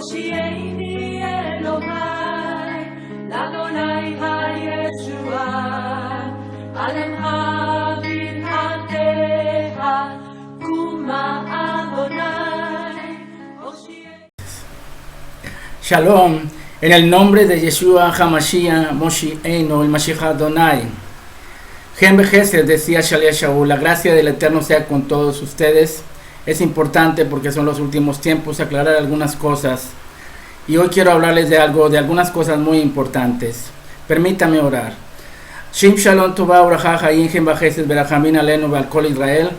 Hoshieni Elohai, Ladonai HaYeshua, Alem Havin Hateha, Kuma Adonai. Shalom, en el nombre de Yeshua HaMashiach Moshiach el Mashiach Adonai. Gen Bejesed decía Shalei Shaul, la gracia del Eterno sea con todos ustedes. Es importante porque son los últimos tiempos aclarar algunas cosas. Y hoy quiero hablarles de algunas cosas muy importantes. Permítame orar. Shim Shalom Tova Uraja Hayim Gen Bejesed Berachamin Alenu Balkol Israel.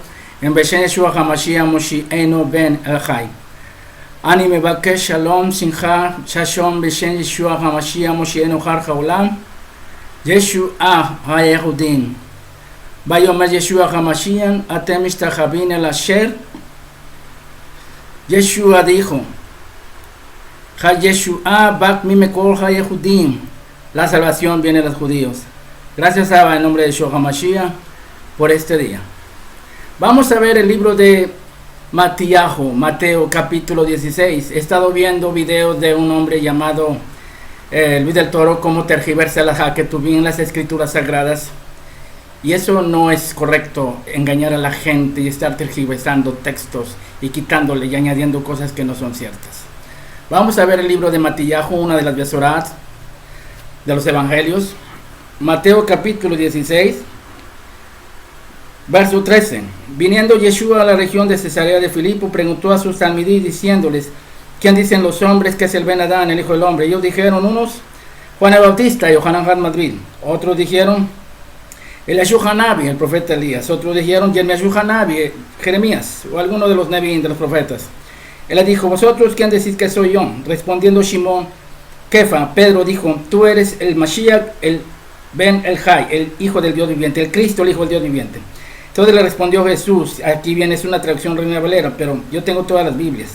En Beshen Yeshua HaMashiach Moshiach Ben El Chai. Ani Mebakesh Shalom Simcha Shashom Beshen Yeshua HaMashiach Moshiach Har Haolam. Yeshua HaYehudim. Bayomer Yeshua HaMashiach Atem Mishtachavin El Asher. Yeshua dijo, Ha-Yeshua Bak Mimekol Ha-Yehudim. La salvación viene de los judíos. Gracias a en nombre de Yeshua HaMashiach por este día. Vamos a ver el libro de Mateo capítulo 16. He estado viendo videos de un hombre llamado Luis del Toro, cómo tergiversa las Haketubim, las escrituras sagradas. Y eso no es correcto, engañar a la gente y estar tergiversando textos y quitándole y añadiendo cosas que no son ciertas. Vamos a ver el libro de Mateo, una de las Besorot de los Evangelios. Mateo capítulo 16, verso 13. Viniendo Yeshua a la región de Cesarea de Filipo, preguntó a sus talmidí diciéndoles, ¿quién dicen los hombres que es el Ben Adán, el Hijo del Hombre? Ellos dijeron, unos, Juan el Bautista y Yohanan Had Madrid. Otros dijeron, Eliashú Hanabi, el profeta Elías. Otros dijeron, Yermiashú Hanabi, Jeremías, o alguno de los Nevi'im, de los profetas. Él le dijo, ¿vosotros quién decís que soy yo? Respondiendo Shimón, Kefa, Pedro dijo, tú eres el Mashiach, el Ben El Jai, el Hijo del Dios viviente, el Cristo, el Hijo del Dios viviente. Entonces le respondió Jesús, aquí viene, es una traducción Reina Valera, pero yo tengo todas las Biblias.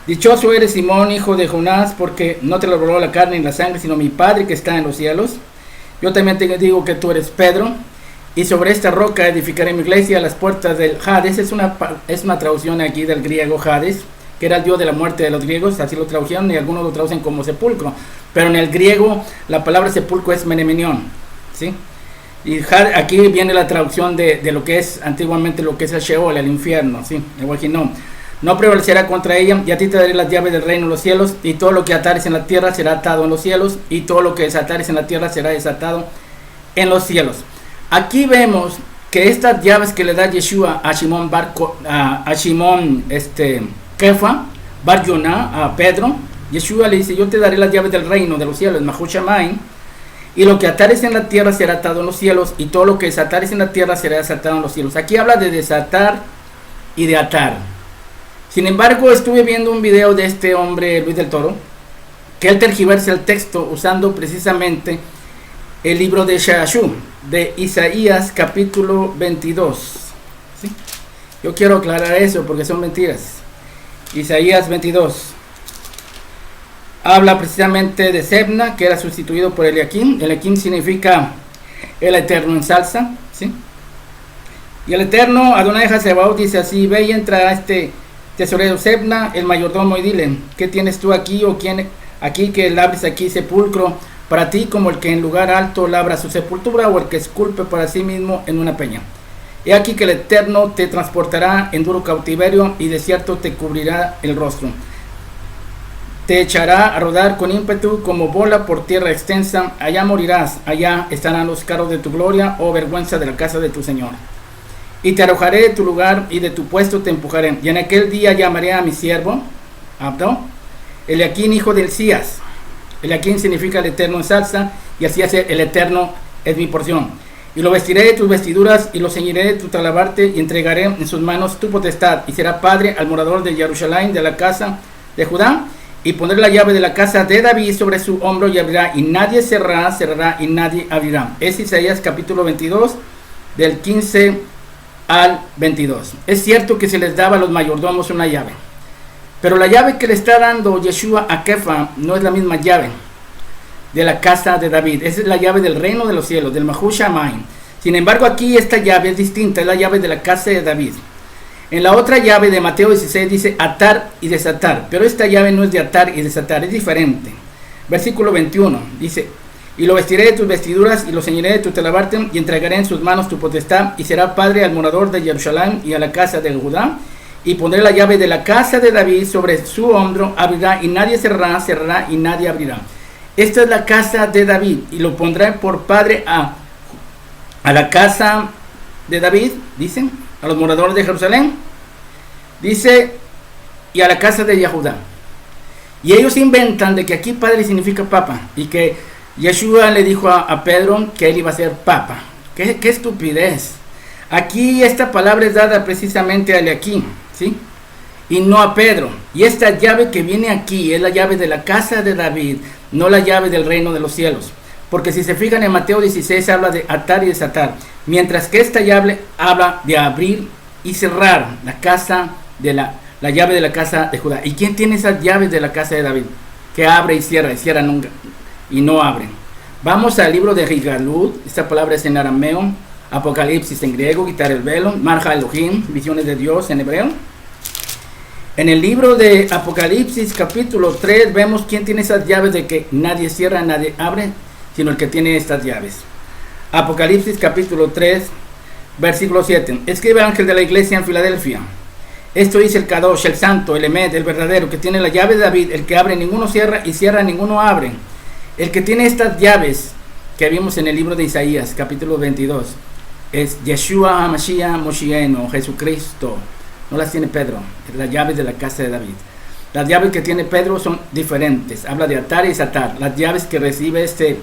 Dichoso eres Simón, hijo de Jonás, porque no te lo robó la carne ni la sangre, sino mi Padre que está en los cielos. Yo también te digo que tú eres Pedro, y sobre esta roca edificaré mi iglesia, a las puertas del Hades. Es una traducción aquí del griego Hades, que era el dios de la muerte de los griegos, así lo tradujeron, y algunos lo traducen como sepulcro. Pero en el griego la palabra sepulcro es menemenión, ¿sí? Y aquí viene la traducción de lo que es antiguamente lo que es el Sheol, el infierno, ¿sí? El Wahinnom. No prevalecerá contra ella, y a ti te daré las llaves del reino de los cielos, y todo lo que atares en la tierra será atado en los cielos, y todo lo que desatares en la tierra será desatado en los cielos. Aquí vemos que estas llaves que le da Yeshua a Shimón Kefa, Bar Yonah, a Pedro, Yeshua le dice, yo te daré las llaves del reino de los cielos, Mahushamay, y lo que atares en la tierra será atado en los cielos, y todo lo que desatares en la tierra será desatado en los cielos. Aquí habla de desatar y de atar. Sin embargo, estuve viendo un video de este hombre, Luis del Toro, que él tergiversa el texto usando precisamente el libro de Shashum, de Isaías capítulo 22. ¿Sí? Yo quiero aclarar eso porque son mentiras. Isaías 22 habla precisamente de Sebna, que era sustituido por Eliakim. Eliakim significa el Eterno en salsa, ¿sí? Y el Eterno, Adonai Hasebaot, dice así, ve y entra a este tesorero Sebna, el mayordomo, y dile, ¿qué tienes tú aquí, o quién aquí que labres aquí sepulcro para ti, como el que en lugar alto labra su sepultura, o el que esculpe para sí mismo en una peña? He aquí que el Eterno te transportará en duro cautiverio, y de cierto te cubrirá el rostro. Te echará a rodar con ímpetu como bola por tierra extensa. Allá morirás, allá estarán los carros de tu gloria, oh vergüenza de la casa de tu Señor. Y te arrojaré de tu lugar, y de tu puesto te empujaré. Y en aquel día llamaré a mi siervo, Abdo, Eliakim, hijo de Hilcías. Eliakim significa el Eterno en salsa, y así hace el Eterno es mi porción. Y lo vestiré de tus vestiduras, y lo ceñiré de tu talabarte, y entregaré en sus manos tu potestad, y será padre al morador de Jerusalén, de la casa de Judá, y pondré la llave de la casa de David sobre su hombro, y abrirá, y nadie cerrará, y nadie abrirá. Es Isaías capítulo 22, del 15 al 22. Es cierto que se les daba a los mayordomos una llave, pero la llave que le está dando Yeshua a Kefa no es la misma llave de la casa de David. Esa es la llave del reino de los cielos, del Mahushamay. Sin embargo, aquí esta llave es distinta, es la llave de la casa de David. En la otra llave de Mateo 16 dice atar y desatar, pero esta llave no es de atar y desatar, es diferente. Versículo 21 dice, y lo vestiré de tus vestiduras y lo ceñiré de tu talabarte y entregaré en sus manos tu potestad y será padre al morador de Jerusalén y a la casa de Judá y pondré la llave de la casa de David sobre su hombro, abrirá y nadie cerrará, cerrará y nadie abrirá. Esta es la casa de David y lo pondré por padre a la casa de David, dicen, a los moradores de Jerusalén, dice, y a la casa de Yahudá. Y ellos inventan de que aquí padre significa papa y que Yeshua le dijo a Pedro que él iba a ser papa. ¡Qué estupidez! Aquí esta palabra es dada precisamente a Eliaquim, ¿sí? Y no a Pedro. Y esta llave que viene aquí es la llave de la casa de David, no la llave del reino de los cielos. Porque si se fijan en Mateo 16 habla de atar y desatar, mientras que esta llave habla de abrir y cerrar la casa de la llave de la casa de Judá. ¿Y quién tiene esas llaves de la casa de David? Que abre y cierra nunca y no abre. Vamos al libro de Higalud, esta palabra es en arameo, Apocalipsis en griego, quitar el velo, Marja Elohim, visiones de Dios en hebreo. En el libro de Apocalipsis capítulo 3 vemos quién tiene esas llaves de que nadie cierra, nadie abre, sino el que tiene estas llaves. Apocalipsis capítulo 3, versículo 7. Escribe el ángel de la iglesia en Filadelfia. Esto dice el Kadosh, el santo, el Emet, el verdadero, que tiene la llave de David, el que abre ninguno cierra y cierra ninguno abre. El que tiene estas llaves que vimos en el libro de Isaías, capítulo 22, es Yeshua HaMashiach Moshiach, Jesucristo. No las tiene Pedro, es las llaves de la casa de David. Las llaves que tiene Pedro son diferentes, habla de atar y desatar. Las llaves que recibe este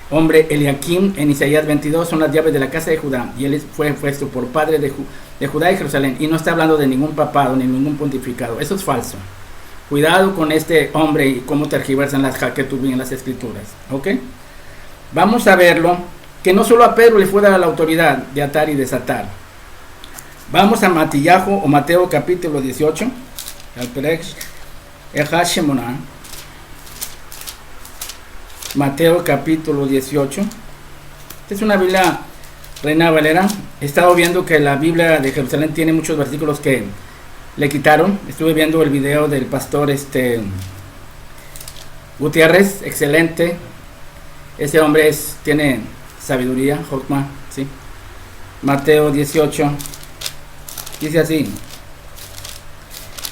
hombre Eliaquim en Isaías 22 son las llaves de la casa de Judá, y él fue puesto por padre de Judá y Jerusalén, y no está hablando de ningún papado ni ningún pontificado. Eso es falso. Cuidado con este hombre y cómo tergiversan las Haketubim en las escrituras. ¿Ok? Vamos a verlo, que no solo a Pedro le fue dada la autoridad de atar y desatar. Vamos a Matillajo o Mateo capítulo 18, al Perex Ejashemona. Mateo capítulo 18. Esta es una Biblia Reina Valera. He estado viendo que la Biblia de Jerusalén tiene muchos versículos que le quitaron. Estuve viendo el video del pastor Gutiérrez, excelente. Ese hombre tiene sabiduría, Jokma, ¿sí? Mateo 18. Dice así.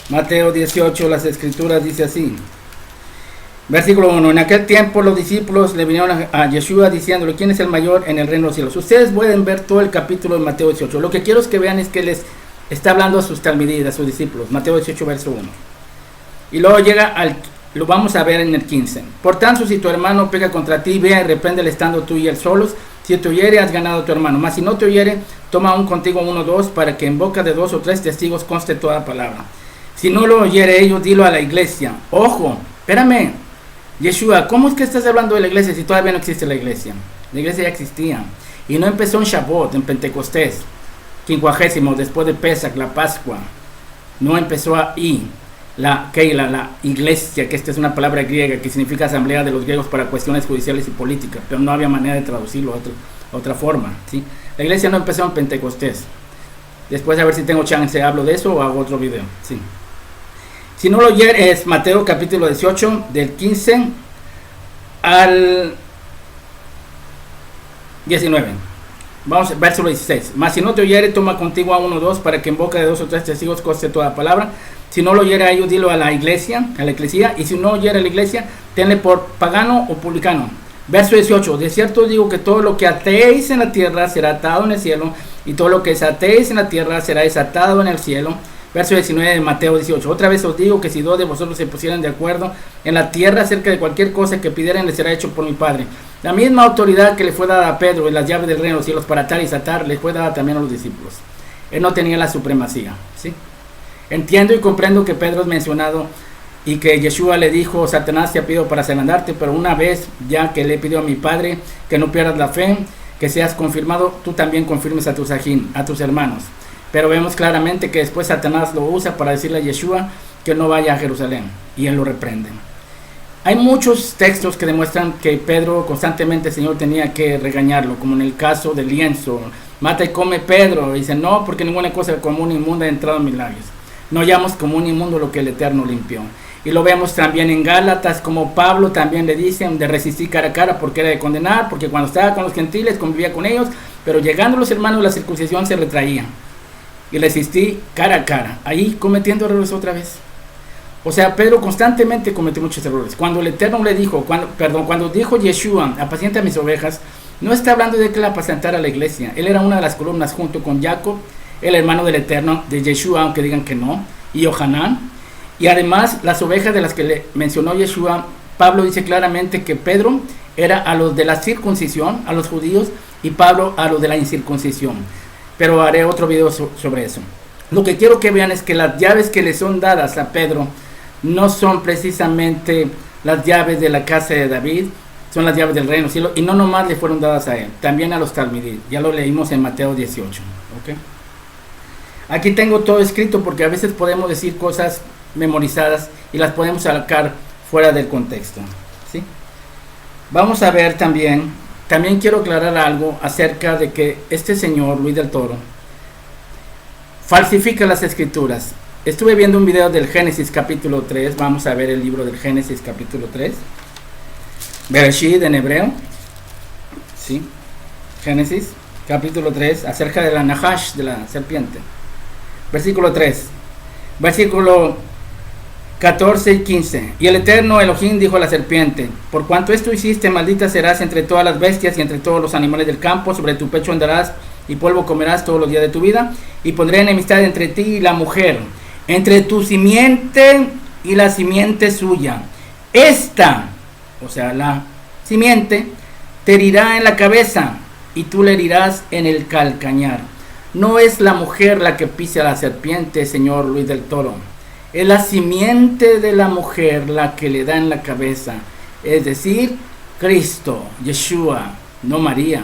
Mateo 18, las escrituras dice así. Versículo 1. En aquel tiempo los discípulos le vinieron a Yeshua diciéndole, ¿quién es el mayor en el reino de los cielos? Ustedes pueden ver todo el capítulo de Mateo 18. Lo que quiero es que vean es que les está hablando a sus talmidim, a sus discípulos. Mateo 18, verso 1. Y luego llega lo vamos a ver en el 15. Por tanto, si tu hermano pega contra ti, ve y repréndele estando tú y él solos. Si te oyere, has ganado a tu hermano. Mas si no te oyere, toma aún contigo 1 o 2, para que en boca de 2 o 3 testigos conste toda palabra. Si no lo oyere ellos, dilo a la iglesia. Ojo, espérame, Yeshua, ¿cómo es que estás hablando de la iglesia si todavía no existe la iglesia? La iglesia ya existía. Y no empezó en Shavuot, en Pentecostés, 50, después de Pesach, la Pascua. No empezó ahí. La Keila, la iglesia, que esta es una palabra griega que significa asamblea de los griegos para cuestiones judiciales y políticas, pero no había manera de traducirlo a otra forma, ¿sí? La iglesia no empezó en Pentecostés. Después a ver si tengo chance, hablo de eso o hago otro video, ¿sí? Si no lo oyere, es Mateo capítulo 18, del 15 al 19. Vamos, verso 16. Mas si no te oyere, toma contigo a 1 o 2, para que en boca de 2 o 3 testigos conste toda palabra. Si no lo oyere a ellos, dilo a la iglesia, y si no oyere a la iglesia, tenle por pagano o publicano. Verso 18, de cierto digo que todo lo que atéis en la tierra será atado en el cielo, y todo lo que desatéis en la tierra será desatado en el cielo. Verso 19 de Mateo 18, otra vez os digo que si 2 de vosotros se pusieran de acuerdo en la tierra acerca de cualquier cosa que pidieran, les será hecho por mi Padre. La misma autoridad que le fue dada a Pedro en las llaves del reino de los cielos para atar y desatar, le fue dada también a los discípulos. Él no tenía la supremacía, ¿sí? Entiendo y comprendo que Pedro es mencionado y que Yeshua le dijo, Satanás te ha pedido para zarandarte, pero una vez ya que le pidió a mi Padre que no pierdas la fe, que seas confirmado, tú también confirmes a tus ajín, a tus hermanos. Pero vemos claramente que después Satanás lo usa para decirle a Yeshua que no vaya a Jerusalén, y él lo reprende. Hay muchos textos que demuestran que Pedro constantemente el Señor tenía que regañarlo, como en el caso del lienzo, mata y come Pedro. Y dice, no, porque ninguna cosa común inmunda ha entrado en mis labios. No llamamos común inmundo lo que el Eterno limpió. Y lo vemos también en Gálatas, como Pablo también le dicen de resistir cara a cara porque era de condenar, porque cuando estaba con los gentiles convivía con ellos, pero llegando los hermanos de la circuncisión se retraían. Y resistí cara a cara, ahí cometiendo errores otra vez. O sea, Pedro constantemente cometió muchos errores. Cuando el Eterno le dijo, cuando dijo Yeshua, apacienta mis ovejas, no está hablando de que él apacentara a la iglesia. Él era una de las columnas junto con Jacob, el hermano del Eterno, de Yeshua, aunque digan que no, y Johanán. Y además, las ovejas de las que le mencionó Yeshua, Pablo dice claramente que Pedro era a los de la circuncisión, a los judíos, y Pablo a los de la incircuncisión. Pero haré otro video sobre eso. Lo que quiero que vean es que las llaves que le son dadas a Pedro no son precisamente las llaves de la casa de David, son las llaves del reino del cielo, y no nomás le fueron dadas a él, también a los talmidí. Ya lo leímos en Mateo 18. ¿Okay? Aquí tengo todo escrito porque a veces podemos decir cosas memorizadas y las podemos sacar fuera del contexto, ¿sí? Vamos a ver también quiero aclarar algo acerca de que este señor Luis del Toro falsifica las escrituras. Estuve viendo un video del Génesis capítulo 3, vamos a ver el libro del Génesis capítulo 3, Bereshit en hebreo, ¿sí? Génesis capítulo 3, acerca de la Nahash, de la serpiente. Versículo 3, versículo 14 y 15. Y el Eterno Elohim dijo a la serpiente: por cuanto esto hiciste, maldita serás entre todas las bestias y entre todos los animales del campo, sobre tu pecho andarás y polvo comerás todos los días de tu vida, y pondré enemistad entre ti y la mujer, entre tu simiente y la simiente suya. Esta, o sea, la simiente, te herirá en la cabeza y tú le herirás en el calcañar. No es la mujer la que pisa a la serpiente, señor Luis del Toro. Es la simiente de la mujer la que le da en la cabeza. Es decir, Cristo, Yeshua, no María.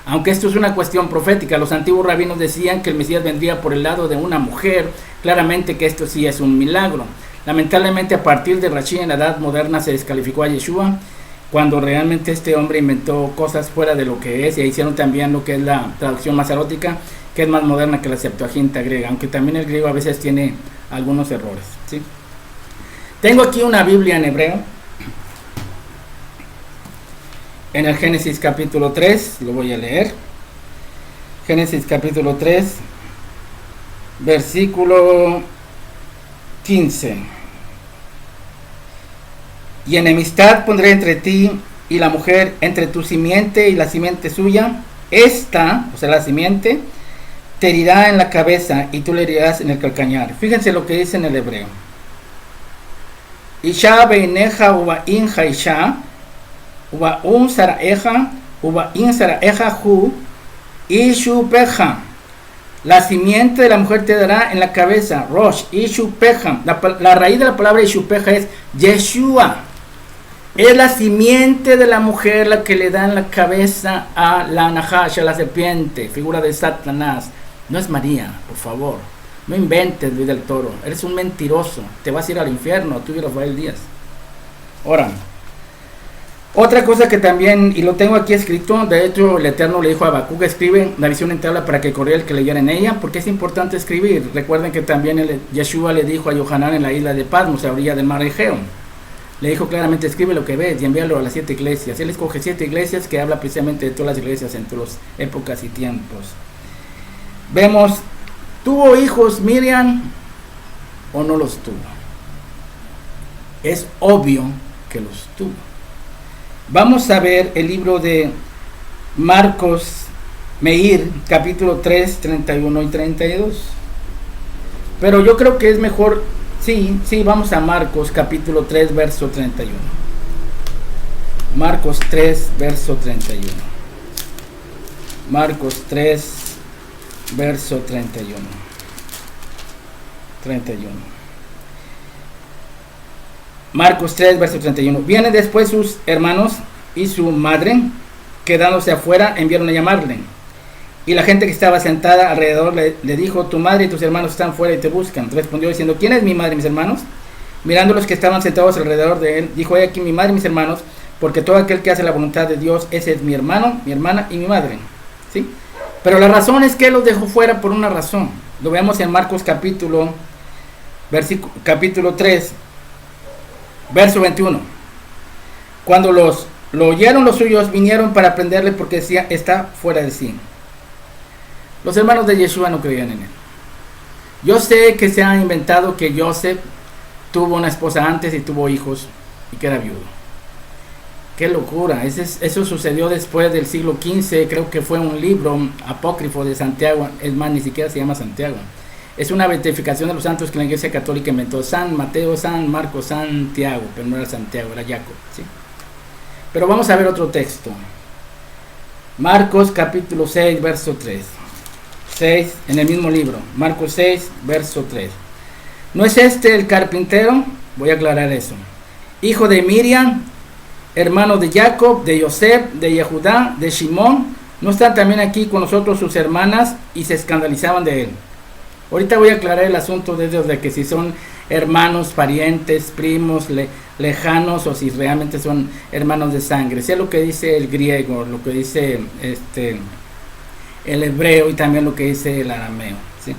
Aunque esto es una cuestión profética, los antiguos rabinos decían que el Mesías vendría por el lado de una mujer. Claramente que esto sí es un milagro. Lamentablemente a partir de Rashi en la edad moderna se descalificó a Yeshua, cuando realmente este hombre inventó cosas fuera de lo que es, y hicieron también lo que es la traducción masarótica, que es más moderna que la Septuaginta griega, aunque también el griego a veces tiene algunos errores, ¿sí? Tengo aquí una Biblia en hebreo, en el Génesis capítulo 3, lo voy a leer. Génesis capítulo 3, versículo 15. Y enemistad pondré entre ti y la mujer, entre tu simiente y la simiente suya. Esta, o sea, la simiente, te herirá en la cabeza y tú le herirás en el calcañar. Fíjense lo que dice en el hebreo. Isha beineja uba inja isha, uba saraeja, uba saraeja hu, ishu peja. La simiente de la mujer te dará en la cabeza, rosh, ishu peja. La raíz de la palabra ishu peja es Yeshua. Es la simiente de la mujer la que le da en la cabeza a la Nahash, a la serpiente, figura de Satanás. No es María, por favor. No inventes, Luis del Toro. Eres un mentiroso. Te vas a ir al infierno, tú y Rafael Díaz. Ahora, otra cosa que también, y lo tengo aquí escrito, de hecho el Eterno le dijo a Habacuc: escribe la visión en tabla para que corriera el que leyera en ella, porque es importante escribir. Recuerden que también Yeshua le dijo a Johanán en la isla de Patmos, a orilla del mar Egeo. Le dijo claramente: escribe lo que ves y envíalo a las 7 iglesias. Él escoge 7 iglesias que habla precisamente de todas las iglesias en todas las épocas y tiempos. Vemos, ¿tuvo hijos Miriam o no los tuvo? Es obvio que los tuvo. Vamos a ver el libro de Marcos Meir, capítulo 3, 31 y 32. Pero yo creo que es mejor, sí, vamos a Marcos, capítulo 3, verso 31. Marcos 3, verso 31. Marcos 3, verso 31. Marcos 3, verso 31. Vienen después sus hermanos y su madre, quedándose afuera, enviaron a llamarle. Y la gente que estaba sentada alrededor le dijo: tu madre y tus hermanos están fuera y te buscan. Respondió diciendo: ¿quién es mi madre y mis hermanos? Mirando los que estaban sentados alrededor de él, dijo: he aquí mi madre y mis hermanos, porque todo aquel que hace la voluntad de Dios, ese es mi hermano, mi hermana y mi madre. ¿Sí? Pero la razón es que Él los dejó fuera por una razón. Lo vemos en Marcos capítulo 3, verso 21. Cuando lo oyeron los suyos, vinieron para prenderle porque decía, está fuera de sí. Los hermanos de Yeshua no creían en Él. Yo sé que se ha inventado que Joseph tuvo una esposa antes y tuvo hijos y que era viudo. ¡Qué locura! Eso sucedió después del siglo XV, creo que fue un libro apócrifo de Santiago, es más, ni siquiera se llama Santiago. Es una beatificación de los santos que la Iglesia Católica inventó, San Mateo, San Marcos, Santiago, pero no era Santiago, era Jacob, ¿sí? Pero vamos a ver otro texto. Marcos capítulo 6, verso 3. 6, en el mismo libro, Marcos 6, verso 3. ¿No es este el carpintero? Voy a aclarar eso. Hijo de Miriam, hermano de Jacob, de Joseph, de Yehudá, de Simón. ¿No están también aquí con nosotros sus hermanas? Y se escandalizaban de él. Ahorita voy a aclarar el asunto de que si son hermanos, parientes, primos, lejanos, o si realmente son hermanos de sangre. Sea lo que dice el griego, lo que dice el hebreo y también lo que dice el arameo, ¿sí?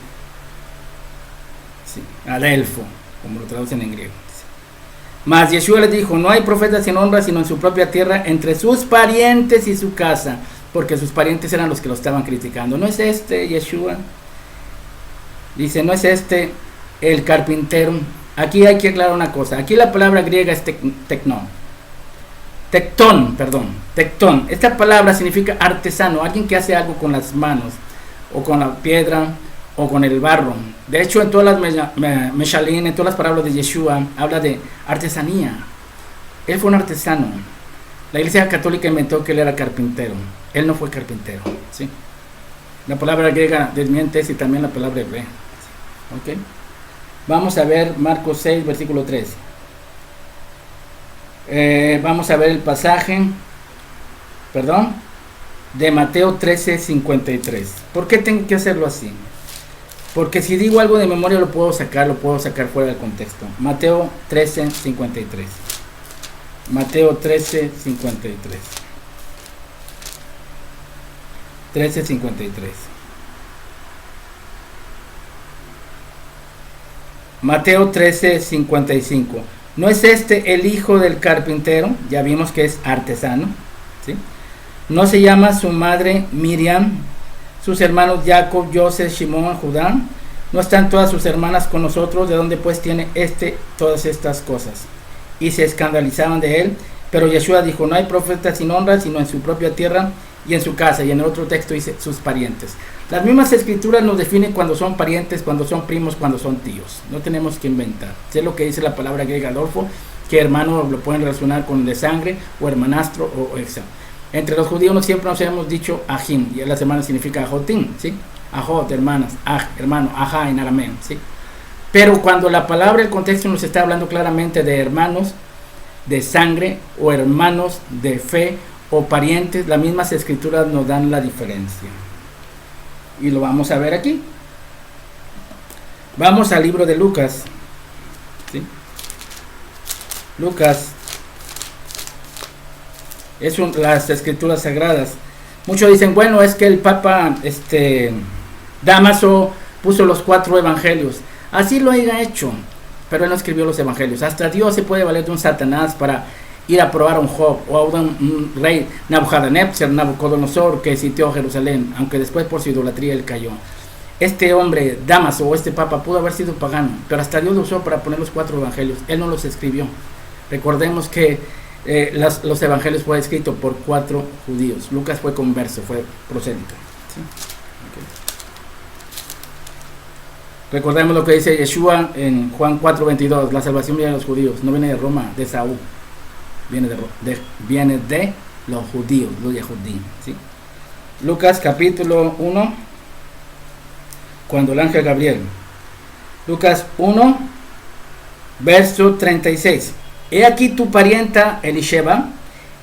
Sí, adelfo, como lo traducen en griego. ¿Sí? Mas Yeshua les dijo, no hay profeta sin honra sino en su propia tierra, entre sus parientes y su casa, porque sus parientes eran los que lo estaban criticando. ¿No es este Yeshua? Dice, no es este el carpintero. Aquí hay que aclarar una cosa. Aquí la palabra griega es tectón. Esta palabra significa artesano, alguien que hace algo con las manos, o con la piedra, o con el barro. De hecho, en todas las Meshalín, en todas las palabras de Yeshua, habla de artesanía. Él fue un artesano. La Iglesia Católica inventó que él era carpintero. Él no fue carpintero, ¿sí? La palabra griega desmiente eso y también la palabra hebrea. ¿Ok? Vamos a ver Marcos 6, versículo 3. Vamos a ver el pasaje, de Mateo 13, 53. ¿Por qué tengo que hacerlo así? Porque si digo algo de memoria lo puedo sacar fuera del contexto. Mateo 13, 53. Mateo 13, 53. 13:53. Mateo 13:55. ¿No es este el hijo del carpintero? Ya vimos que es artesano, ¿sí? ¿No se llama su madre Miriam, sus hermanos Jacob, Joseph, Simón, Judá? ¿No están todas sus hermanas con nosotros? ¿De dónde pues tiene todas estas cosas? Y se escandalizaban de él. Pero Yeshua dijo, no hay profeta sin honra sino en su propia tierra y en su casa. Y en el otro texto dice sus parientes. Las mismas escrituras nos definen cuando son parientes, cuando son primos, cuando son tíos. No tenemos que inventar. Sé lo que dice la palabra griega Adolfo, que hermano lo pueden relacionar con de sangre o hermanastro o exa. Entre los judíos siempre nos hemos dicho ajim, y la semana significa ajotim, ¿sí? Ajot, hermanas, aj, hermano, ajá en arameo, ¿sí? Pero cuando la palabra, el contexto nos está hablando claramente de hermanos de sangre o hermanos de fe o parientes, las mismas escrituras nos dan la diferencia. Y lo vamos a ver aquí. Vamos al libro de Lucas, ¿sí? Lucas es las escrituras sagradas. Muchos dicen, bueno, es que el Papa Dámaso puso los 4 evangelios. Así lo haya hecho, pero él no escribió los evangelios. Hasta Dios se puede valer de un Satanás para ir a probar a un Job o a un rey Nabucodonosor que sitió Jerusalén, aunque después por su idolatría él cayó. Este hombre, Dámaso, o este Papa, pudo haber sido pagano, pero hasta Dios lo usó para poner los 4 evangelios. Él no los escribió. Recordemos que los evangelios fue escrito por 4 judíos. Lucas fue converso, fue prosélyto, ¿sí? Okay. Recordemos lo que dice Yeshua en Juan 4:22, la salvación viene de los judíos, no viene de Roma, de Saúl, viene de los judíos, los Yehudim, ¿sí? Lucas capítulo 1, cuando el ángel Gabriel, Lucas 1, verso 36. He aquí tu parienta Elisheba,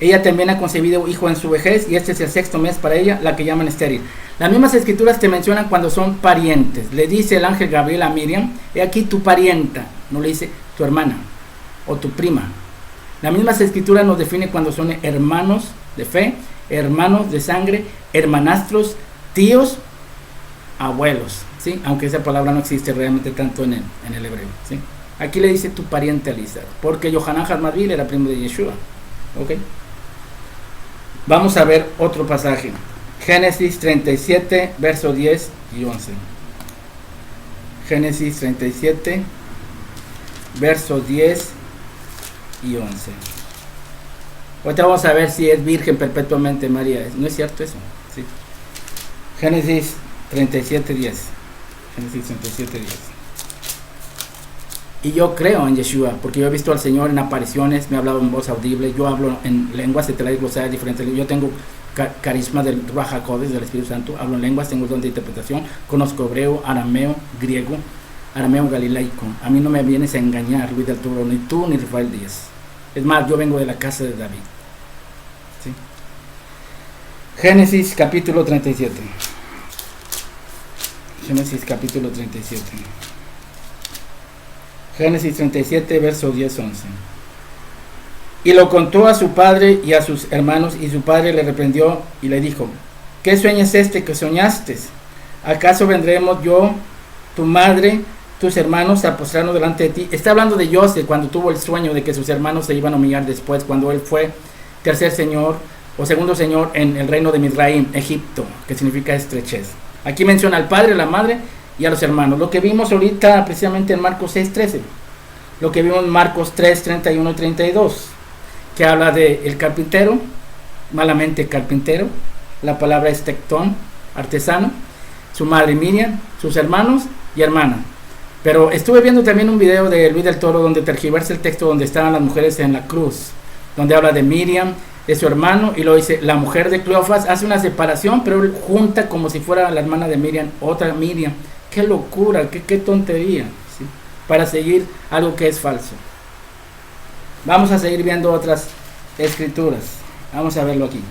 ella también ha concebido hijo en su vejez, y este es el 6º mes para ella, la que llaman estéril. Las mismas escrituras te mencionan cuando son parientes. Le dice el ángel Gabriel a Miriam, he aquí tu parienta, no le dice tu hermana o tu prima. Las mismas escrituras nos definen cuando son hermanos de fe, hermanos de sangre, hermanastros, tíos, abuelos, ¿sí? Aunque esa palabra no existe realmente tanto en el hebreo, ¿sí? Aquí le dice tu pariente Elisa, porque Yohanan Hasmadvil era primo de Yeshua, ¿ok? Vamos a ver otro pasaje, Génesis 37, versos 10 y 11. Génesis 37, versos 10 y 11. Ahorita vamos a ver si es virgen perpetuamente María. ¿No es cierto eso? Sí. Génesis 37, 10. Génesis 37, 10. Y yo creo en Yeshua, porque yo he visto al Señor en apariciones, me ha hablado en voz audible, yo hablo en lenguas, te traigo glosarios diferentes, yo tengo carisma del Ruach HaKodesh, del Espíritu Santo, hablo en lenguas, tengo don de interpretación, conozco hebreo, arameo, griego, arameo galilaico. A mí no me vienes a engañar, Luis del Toro, ni tú ni Rafael Díaz. Es más, yo vengo de la casa de David. ¿Sí? Génesis capítulo 37. Génesis capítulo 37. Génesis 37, verso 10, 11. Y lo contó a su padre y a sus hermanos, y su padre le reprendió y le dijo: ¿qué sueño es este que soñaste? ¿Acaso vendremos yo, tu madre, tus hermanos a postrarnos delante de ti? Está hablando de José cuando tuvo el sueño de que sus hermanos se iban a humillar después, cuando él fue tercer señor o segundo señor en el reino de Misraim, Egipto, que significa estrechez. Aquí menciona al padre, a la madre y a los hermanos. Lo que vimos ahorita precisamente en Marcos 6:13, lo que vimos en Marcos 3:31 y 32, que habla de el carpintero, malamente carpintero, la palabra es tectón, artesano, su madre Miriam, sus hermanos y hermana. Pero estuve viendo también un video de Luis del Toro donde tergiversa el texto donde estaban las mujeres en la cruz, donde habla de Miriam, de su hermano, y lo dice, la mujer de Cleofas hace una separación, pero él junta como si fuera la hermana de Miriam, otra Miriam. Qué locura, qué tontería, ¿sí? Para seguir algo que es falso. Vamos a seguir viendo otras escrituras. Vamos a verlo aquí.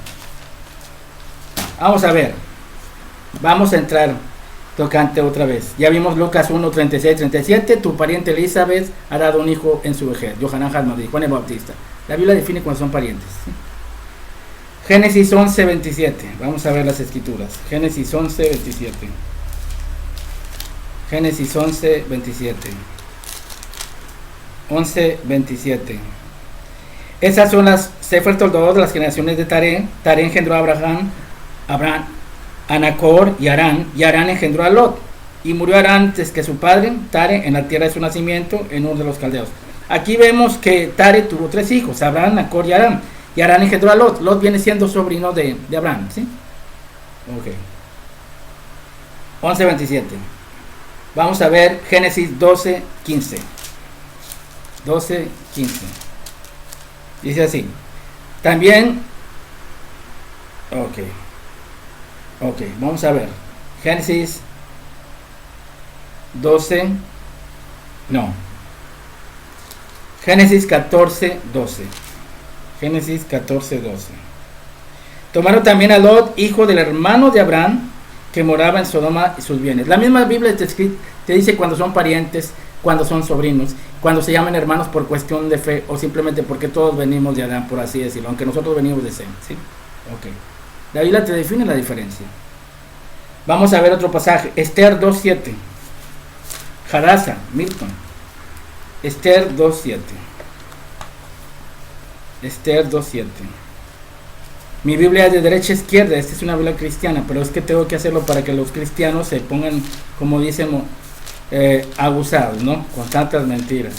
Vamos a ver. Vamos a entrar tocante otra vez. Ya vimos Lucas 1, 36, 37. Tu pariente Elizabeth ha dado un hijo en su vejez. Yohanan Hasmadvil, Juan el Bautista. La Biblia define cuando son parientes, ¿sí? Génesis 11, 27. Vamos a ver las escrituras. Génesis 11, 27. Génesis 11, 27. 11, 27. Esas son las Sefer Toldot de las generaciones de Taré. Taré engendró a Abraham, a Nacor y Arán engendró a Lot. Y murió Arán antes que su padre, Tare, en la tierra de su nacimiento, en uno de los caldeos. Aquí vemos que Tare tuvo 3 hijos, Abraham, Nacor y Arán. Y Arán engendró a Lot. Lot viene siendo sobrino de Abraham, ¿sí? Ok. 11, 27. Vamos a ver Génesis 12, 15. 12, 15. Dice así. También. Ok, vamos a ver. Génesis 12. No. Génesis 14, 12. Génesis 14, 12. Tomaron también a Lot, hijo del hermano de Abraham, que moraba en Sodoma y sus bienes. La misma Biblia te dice cuando son parientes, cuando son sobrinos, cuando se llaman hermanos por cuestión de fe o simplemente porque todos venimos de Adán, por así decirlo, aunque nosotros venimos de Sem, ¿sí? Ok. La Biblia te define la diferencia. Vamos a ver otro pasaje. Esther 2.7. Hadassah, Milton. Esther 2.7. Esther 2.7. Mi Biblia es de derecha a izquierda. Esta es una Biblia cristiana, pero es que tengo que hacerlo para que los cristianos se pongan, como dicen, abusados, ¿no? Con tantas mentiras.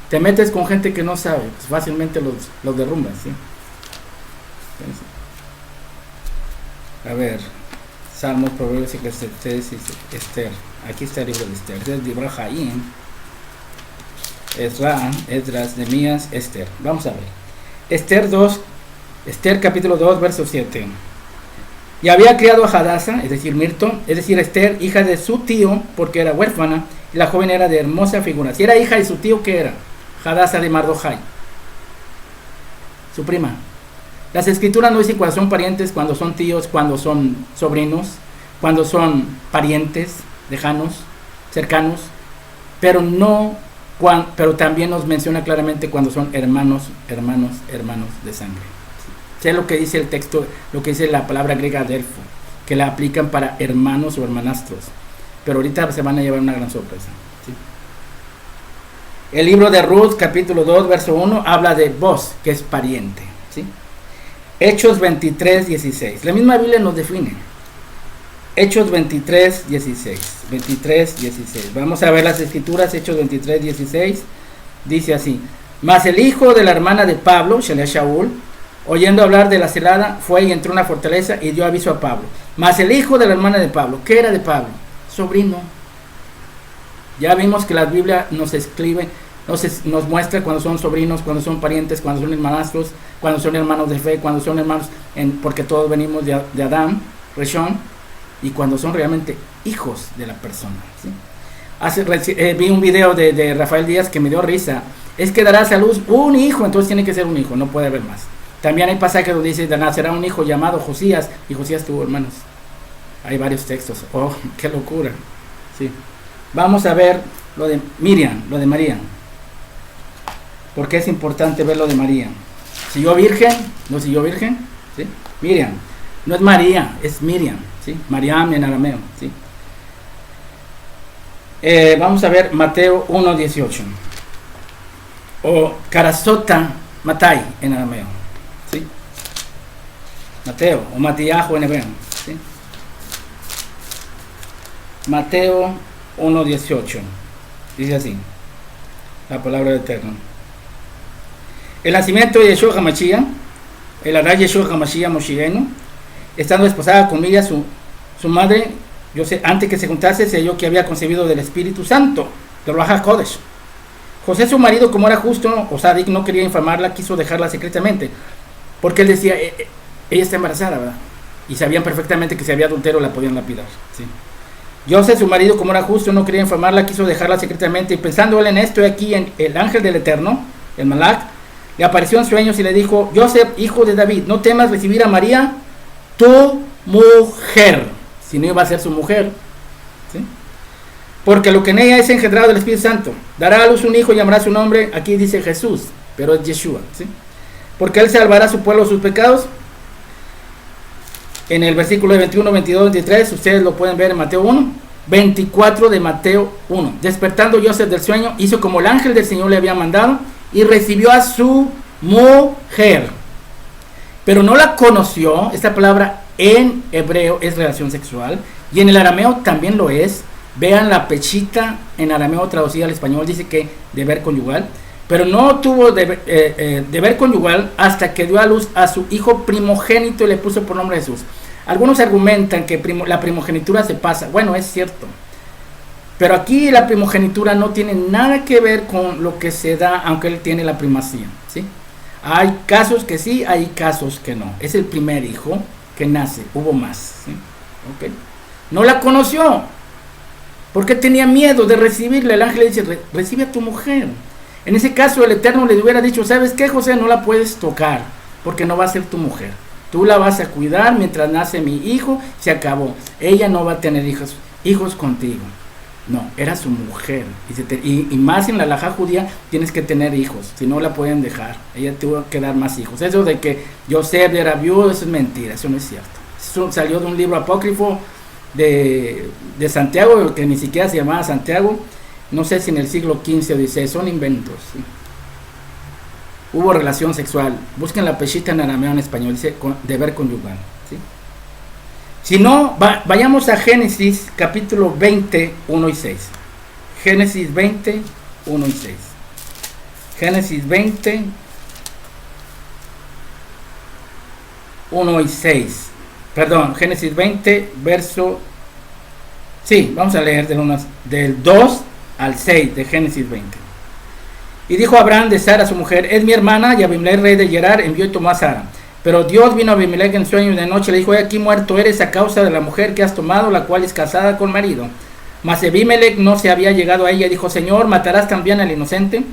Te metes con gente que no sabe, pues fácilmente los derrumbas, ¿sí? A ver, Salmos, Proverbios, Eclesiastés, Esther. Aquí está el libro de Esther. Este es de Ibrahim, Esdras, Nehemías, Esther. Vamos a ver. Esther capítulo 2, verso 7. Y había criado a Hadassah, es decir, Mirton, es decir, Esther, hija de su tío, porque era huérfana, y la joven era de hermosa figura. Si era hija de su tío, ¿qué era? Hadassah de Mardochai, su prima. Las escrituras no dicen cuando son parientes, cuando son tíos, cuando son sobrinos, cuando son parientes lejanos, cercanos, pero también nos menciona claramente cuando son hermanos de sangre. Sé lo que dice el texto, lo que dice la palabra griega adelfo, que la aplican para hermanos o hermanastros. Pero ahorita se van a llevar una gran sorpresa. ¿Sí? El libro de Ruth, capítulo 2, verso 1, habla de vos, que es pariente. ¿Sí? Hechos 23, 16. La misma Biblia nos define. Hechos 23, 16. 23, 16. Vamos a ver las escrituras. Hechos 23, 16. Dice así: mas el hijo de la hermana de Pablo, Shaul, oyendo hablar de la celada, fue y entró en una fortaleza y dio aviso a Pablo. Mas el hijo de la hermana de Pablo, ¿qué era de Pablo? Sobrino. Ya vimos que la Biblia nos escribe, nos muestra cuando son sobrinos, cuando son parientes, cuando son hermanastros, cuando son hermanos de fe, cuando son hermanos, porque todos venimos de Adán, Reshón, y cuando son realmente hijos de la persona. ¿Sí? Vi un video de Rafael Díaz que me dio risa. Es que darás a luz un hijo, entonces tiene que ser un hijo, no puede haber más. También hay pasajes donde dice: nacerá un hijo llamado Josías, y Josías tuvo hermanos. Hay varios textos. Oh, qué locura. Sí. Vamos a ver lo de Miriam, lo de María. Porque es importante ver lo de María. ¿Siguió virgen? ¿No siguió virgen? ¿Sí? Miriam. No es María, es Miriam. ¿Sí? Mariam en arameo. ¿Sí? Vamos a ver Mateo 1:18. O Karasota Matai en arameo. ¿Sí? Mateo o Matiajo en hebreo. ¿Sí? Mateo 1:18. Dice así la palabra del Eterno: el nacimiento de Yeshua HaMashiach, el Adá Yeshua HaMashiach Moshiach, estando esposada con Miriam, su madre, antes que se juntase, se halló que había concebido del Espíritu Santo, de Ruach HaKodesh. José, su marido, como era justo, o Sadik, no quería infamarla, quiso dejarla secretamente, porque él decía, ella está embarazada, ¿verdad? Y sabían perfectamente que si había adulterio la podían lapidar. ¿Sí? José, su marido, como era justo, no quería infamarla, quiso dejarla secretamente, y pensando él en esto, aquí en el ángel del Eterno, el Malach, le apareció en sueños y le dijo: José, hijo de David, no temas recibir a María, tu mujer, si no iba a ser su mujer, ¿sí? Porque lo que en ella es engendrado del Espíritu Santo. Dará a luz un hijo y llamará su nombre, aquí dice Jesús, pero es Yeshua, ¿sí? Porque él salvará a su pueblo de sus pecados. En el versículo 21, 22, 23, ustedes lo pueden ver en Mateo 1, 24 de Mateo 1. Despertando José del sueño, hizo como el ángel del Señor le había mandado y recibió a su mujer. Pero no la conoció. Esta palabra en hebreo es relación sexual y en el arameo también lo es. Vean la pechita en arameo traducida al español, dice que deber conyugal, pero no tuvo deber conyugal hasta que dio a luz a su hijo primogénito y le puso por nombre Jesús. Algunos argumentan que la primogenitura se pasa. Bueno, es cierto, pero aquí la primogenitura no tiene nada que ver con lo que se da, aunque él tiene la primacía, ¿sí? Hay casos que sí, hay casos que no. Es el primer hijo que nace, hubo más, ¿sí? ¿Okay? No la conoció porque tenía miedo de recibirle. El ángel le dice: recibe a tu mujer. En ese caso el Eterno le hubiera dicho: ¿sabes qué, José? No la puedes tocar porque no va a ser tu mujer. Tú la vas a cuidar mientras nace mi hijo. Se acabó. Ella no va a tener hijos contigo. No, era su mujer. Y más en la halajá judía tienes que tener hijos, si no la pueden dejar. Ella tuvo que dar más hijos. Eso de que Yosef era viudo, eso es mentira, eso no es cierto. Eso salió de un libro apócrifo de Santiago, que ni siquiera se llamaba Santiago. No sé si en el siglo XV o XVI, son inventos, ¿sí? Hubo relación sexual. Busquen la pechita en arameo, en español, dice deber conyugal, ¿sí? Si no, vayamos a Génesis capítulo 20, 1 y 6. Génesis 20, 1 y 6. Génesis 20, 1 y 6. Perdón, Génesis 20, verso... Sí, vamos a leer del 2 al 6 de Génesis 20. Y dijo Abraham de Sara su mujer: es mi hermana. Y Abimelech rey de Gerar envió y tomó a Sara. Pero Dios vino a Abimelech en sueño y de noche, le dijo: he aquí muerto eres a causa de la mujer que has tomado, la cual es casada con marido. Mas Abimelech no se había llegado a ella, y dijo: Señor, ¿matarás también al inocente?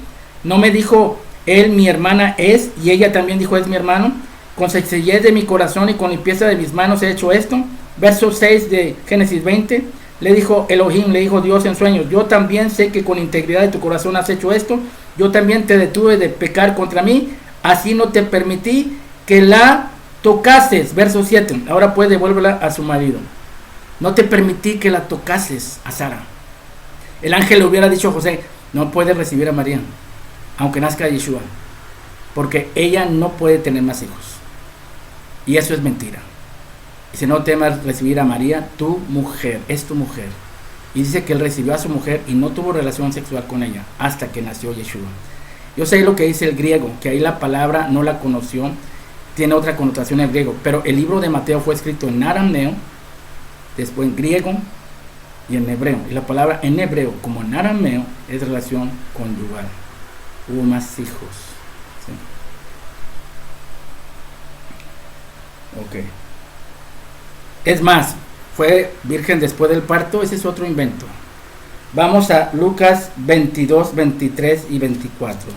¿No me dijo él, mi hermana es? Y ella también dijo: es mi hermano. Con sencillez de mi corazón y con limpieza de mis manos he hecho esto. Verso 6 de Génesis 20. Le dijo Elohim, le dijo Dios en sueños: yo también sé que con integridad de tu corazón has hecho esto. Yo también te detuve de pecar contra mí, así no te permití que la tocases, verso 7, ahora pues devuélvela a su marido. No te permití que la tocases a Sara. El ángel le hubiera dicho a José, no puedes recibir a María, aunque nazca Yeshua, porque ella no puede tener más hijos. Y eso es mentira. Dice, no temas recibir a María, tu mujer, es tu mujer. Y dice que él recibió a su mujer y no tuvo relación sexual con ella hasta que nació Yeshua. Yo sé lo que dice el griego, que ahí la palabra no la conoció, tiene otra connotación en griego, pero el libro de Mateo fue escrito en arameo, después en griego y en hebreo. Y la palabra en hebreo como en arameo es relación conyugal. Hubo más hijos. ¿Sí? Ok. Es más, fue virgen después del parto, ese es otro invento. Vamos a Lucas 22, 23 y 24.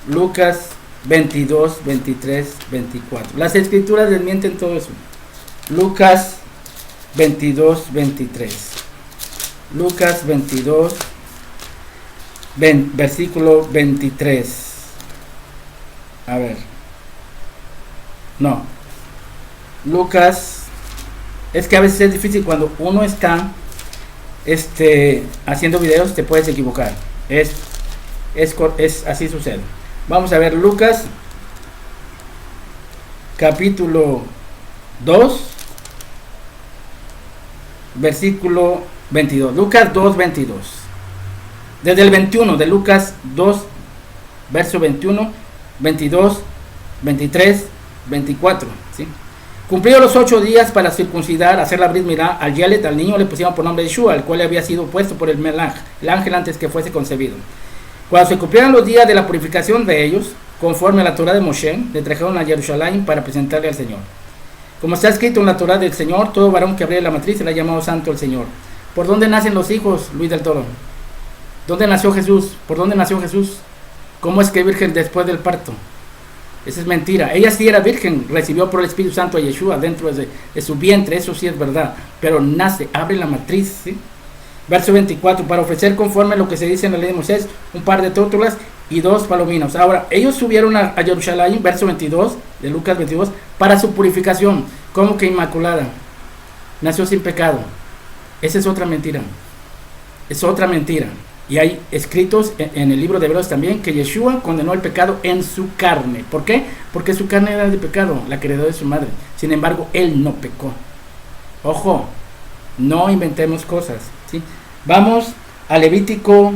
Lucas 22, 23, 24. Las escrituras desmienten todo eso. Lucas 22, 23. Lucas 22, versículo 23. A ver. No. Lucas. Es que a veces es difícil cuando uno está haciendo videos, te puedes equivocar. Es así sucede. Vamos a ver Lucas capítulo 2 versículo 22. Lucas 2, 22. Desde el 21 de Lucas 2 verso 21, 22, 23, 24, ¿sí? Cumplidos los 8 días para circuncidar, hacer la brit milá al Yelet, al niño le pusieron por nombre Yeshua, el cual había sido puesto por el Melach, el ángel antes que fuese concebido. Cuando se cumplieron los días de la purificación de ellos, conforme a la Torah de Moshe, le trajeron a Jerusalén para presentarle al Señor. Como está escrito en la Torah del Señor, todo varón que abriere la matriz se le ha llamado santo el Señor. ¿Por dónde nacen los hijos, Luis del Toro? ¿Dónde nació Jesús? ¿Por dónde nació Jesús? ¿Cómo es que virgen después del parto? Esa es mentira. Ella sí era virgen, recibió por el Espíritu Santo a Yeshua dentro de su vientre, eso sí es verdad. Pero nace, abre la matriz, ¿sí? Verso 24, para ofrecer conforme a lo que se dice en la ley de Moisés, un par de tórtolas y 2 palominos. Ahora, ellos subieron a Jerusalén, verso 22, de Lucas 22, para su purificación, como que inmaculada. Nació sin pecado. Esa es otra mentira. Es otra mentira. Y hay escritos en el libro de Hebreos también que Yeshua condenó el pecado en su carne. ¿Por qué? Porque su carne era de pecado, la que heredó de su madre. Sin embargo, él no pecó. Ojo, no inventemos cosas, ¿sí? Vamos a Levítico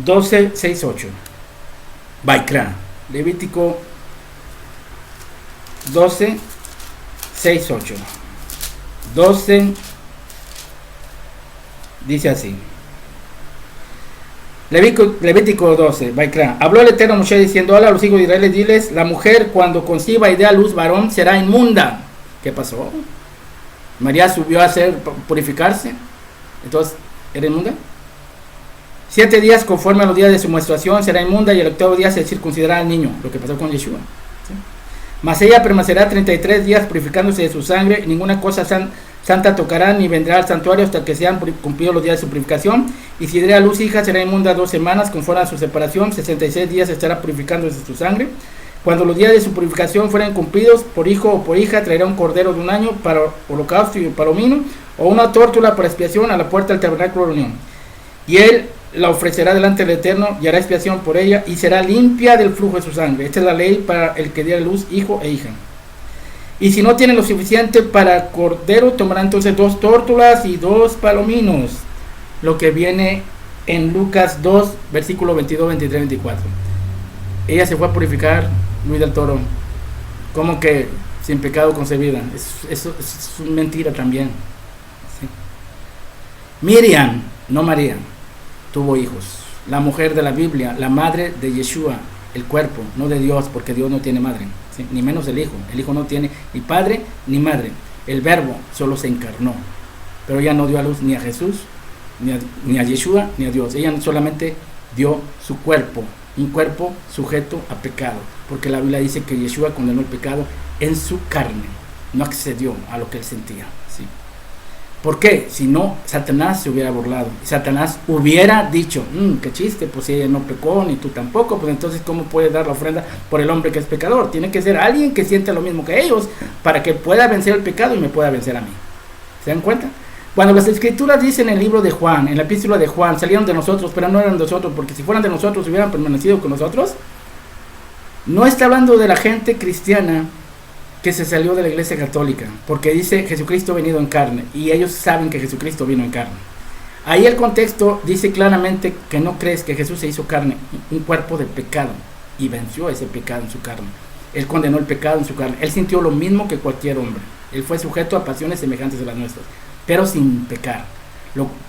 12, 6, 8. Baikra. Levítico 12, 6, 8. 12 dice así. Levítico 12, Baikra. Habló el Eterno a Moshe diciendo, hola a los hijos de Israel, diles, la mujer cuando conciba y dé a luz varón será inmunda. ¿Qué pasó? María subió a purificarse, entonces era inmunda. 7 días conforme a los días de su menstruación será inmunda y el 8º día se circuncidará al niño, lo que pasó con Yeshua, ¿sí? Mas ella permanecerá 33 días purificándose de su sangre, y ninguna cosa santa tocará ni vendrá al santuario hasta que sean cumplidos los días de su purificación. Y si diera a luz hija será inmunda 2 semanas conforme a su separación, 66 días estará purificándose de su sangre. Cuando los días de su purificación fueran cumplidos, por hijo o por hija traerá un cordero de 1 año para holocausto y palomino, o una tórtola para expiación a la puerta del tabernáculo de reunión. Y él la ofrecerá delante del Eterno y hará expiación por ella y será limpia del flujo de su sangre. Esta es la ley para el que diera luz hijo e hija. Y si no tiene lo suficiente para cordero, tomará entonces 2 tórtolas y 2 palominos. Lo que viene en Lucas 2, versículo 22, 23, 24. Ella se fue a purificar, Luis del Toro, como que sin pecado concebida. Eso es mentira también, ¿sí? Miriam, no María, tuvo hijos. La mujer de la Biblia, la madre de Yeshua, el cuerpo, no de Dios, porque Dios no tiene madre, ¿sí? Ni menos el hijo. El hijo no tiene ni padre ni madre. El verbo solo se encarnó, pero ella no dio a luz ni a Jesús, ni a Yeshua, ni a Dios. Ella solamente dio su cuerpo, un cuerpo sujeto a pecado, porque la Biblia dice que Yeshua condenó el pecado en su carne, no accedió a lo que él sentía, ¿sí? ¿Por qué? Si no, Satanás se hubiera burlado. Satanás hubiera dicho, qué chiste, pues si ella no pecó, ni tú tampoco, pues entonces ¿cómo puedes dar la ofrenda por el hombre que es pecador? Tiene que ser alguien que siente lo mismo que ellos, para que pueda vencer el pecado y me pueda vencer a mí. ¿Se dan cuenta? Cuando las escrituras dicen en el libro de Juan, en la epístola de Juan, salieron de nosotros, pero no eran de nosotros, porque si fueran de nosotros, hubieran permanecido con nosotros. No está hablando de la gente cristiana que se salió de la iglesia católica, porque dice Jesucristo venido en carne, y ellos saben que Jesucristo vino en carne. Ahí el contexto dice claramente que no crees que Jesús se hizo carne, un cuerpo de pecado, y venció ese pecado en su carne. Él condenó el pecado en su carne, él sintió lo mismo que cualquier hombre, él fue sujeto a pasiones semejantes a las nuestras, pero sin pecar.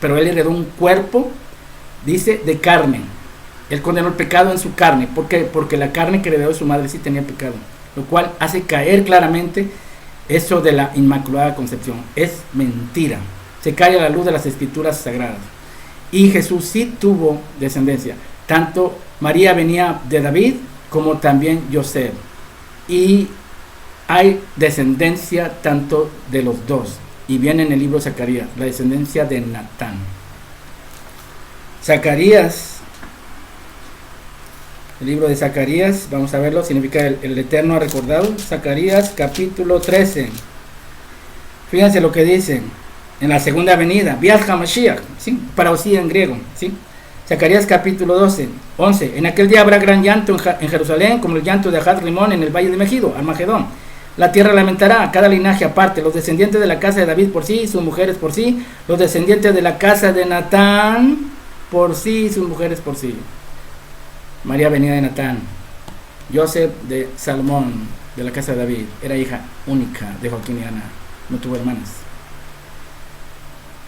Pero él heredó un cuerpo, dice, de carne. Él condenó el pecado en su carne. ¿Por qué? Porque la carne que heredó de su madre sí tenía pecado, lo cual hace caer claramente eso de la Inmaculada Concepción. Es mentira, se cae a la luz de las escrituras sagradas. Y Jesús sí tuvo descendencia, tanto María venía de David como también José, y hay descendencia tanto de los dos, y viene en el libro de Zacarías, la descendencia de Natán. Zacarías, el libro de Zacarías, vamos a verlo, significa el Eterno ha recordado. Zacarías capítulo 13. Fíjense lo que dice en la segunda venida, Bias HaMashiach, ¿sí? Parousia en griego, ¿sí? Zacarías capítulo 11. En aquel día habrá gran llanto en Jerusalén, como el llanto de Ajat Rimón en el valle de Megido, Armagedón. La tierra lamentará, cada linaje aparte, los descendientes de la casa de David por sí, sus mujeres por sí, los descendientes de la casa de Natán por sí, sus mujeres por sí. María venía de Natán, Joseph de Salomón, de la casa de David, era hija única de Joaquín y Ana, no tuvo hermanas.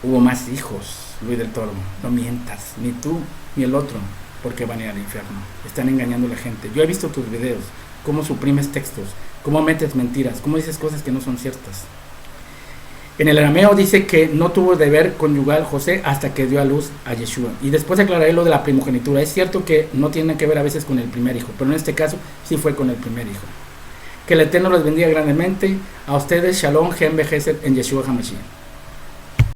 Hubo más hijos, Luis del Toro, no mientas, ni tú ni el otro, porque van a ir al infierno. Están engañando a la gente. Yo he visto tus videos, cómo suprimes textos, cómo metes mentiras, cómo dices cosas que no son ciertas. En el arameo dice que no tuvo deber conyugal José hasta que dio a luz a Yeshua. Y después aclararé lo de la primogenitura. Es cierto que no tiene que ver a veces con el primer hijo, pero en este caso sí fue con el primer hijo. Que el Eterno les bendiga grandemente. A ustedes, Shalom, Gen Bejesed en Yeshua HaMashiach.